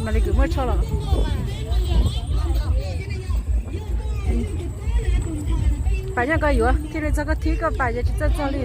mà lại cứ mới cho là bài nhà cái gì á thì là cho cái thứ cái bài giờ chỉ cho đi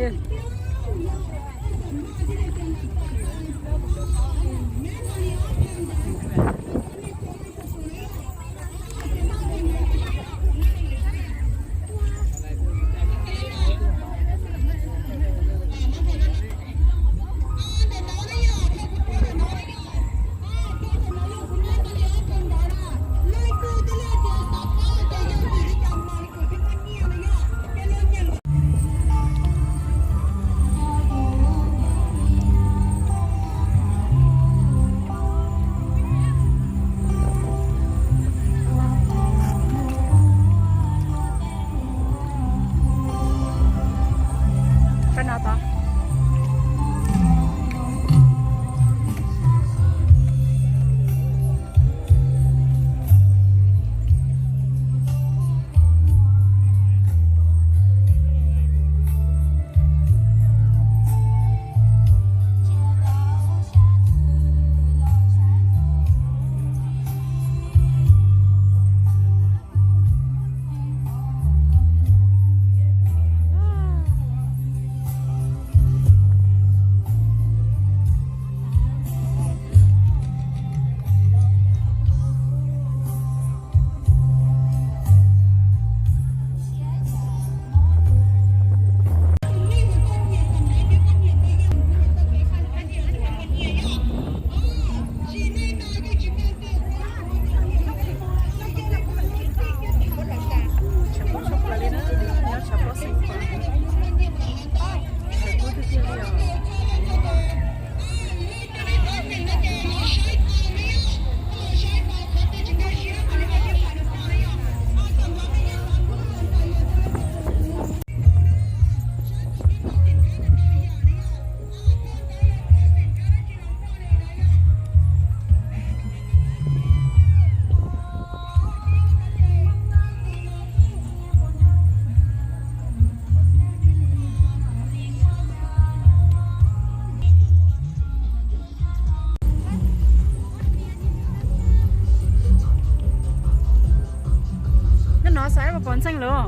sáng mà còn xanh luôn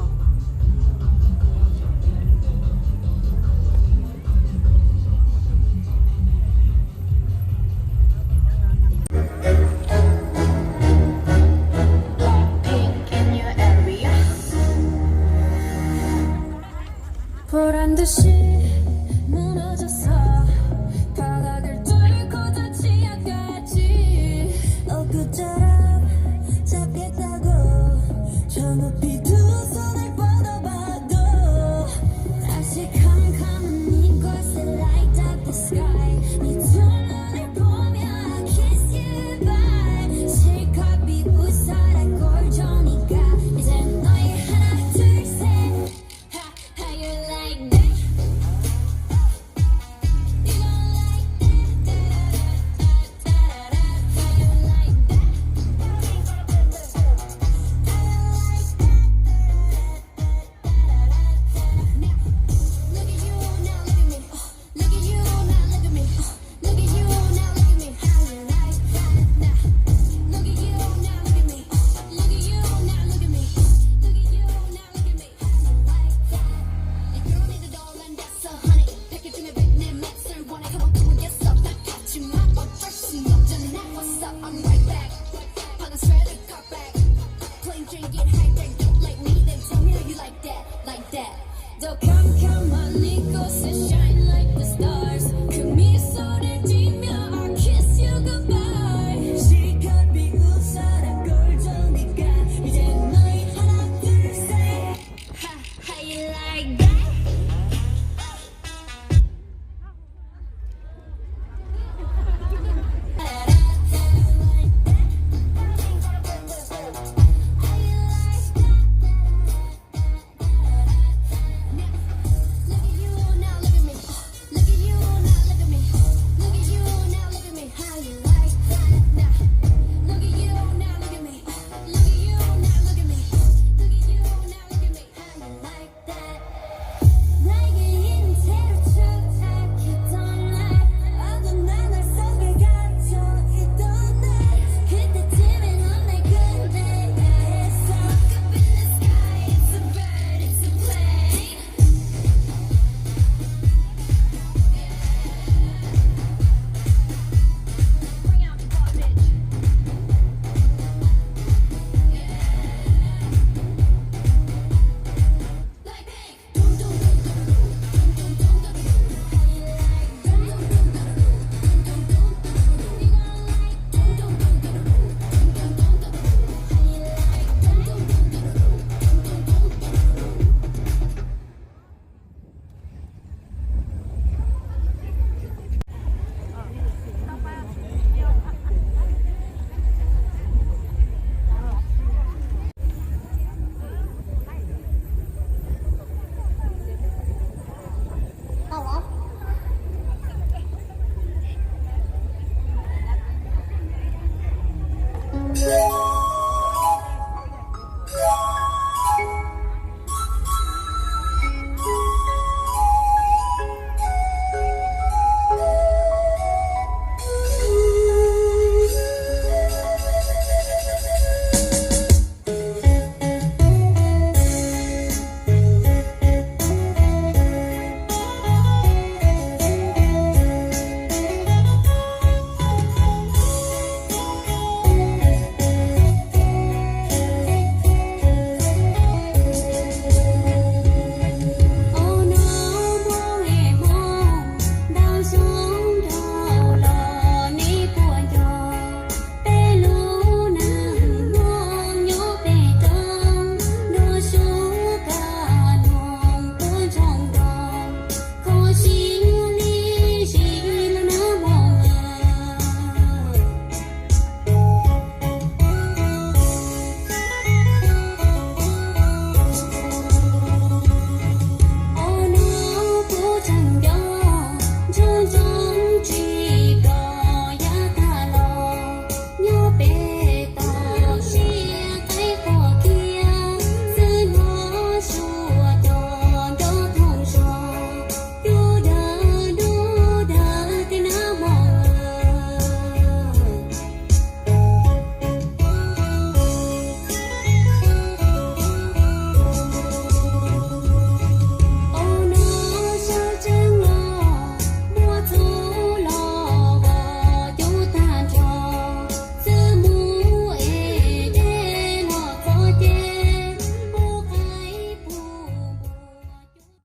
보란 듯이 무너졌어 바닥을 뚫고 닿지 않겠지 엊그처럼 잡겠다고 저 높이 두 손을 뻗어봐도 다시 캄캄한 이곳에 light up the sky 네 두 눈을 보며 I kiss you bye 실컷 비웃어라 꼴 좋으니까 이제 너의 하나 둘셋 How you like that? You don't like that? How you like that? Look at you now, look at me. Look at you now, look at me. Look at you now, look at me. How you like that? Look at you now, look at me. Look at you now, look at me. Look at you now, look at me. How you like that? 내 결혼이 떠올랐어, honey. 패키지는 내 몫을 원해. Come on, come on, yes, up. 다 같이 막 어쩔 수 없잖아. What's up? I'm right back. 방금 sweater cut back. Plain drink it high back. Don't like me, then tell me how you like that, like that. 더 캄캄한 이곳에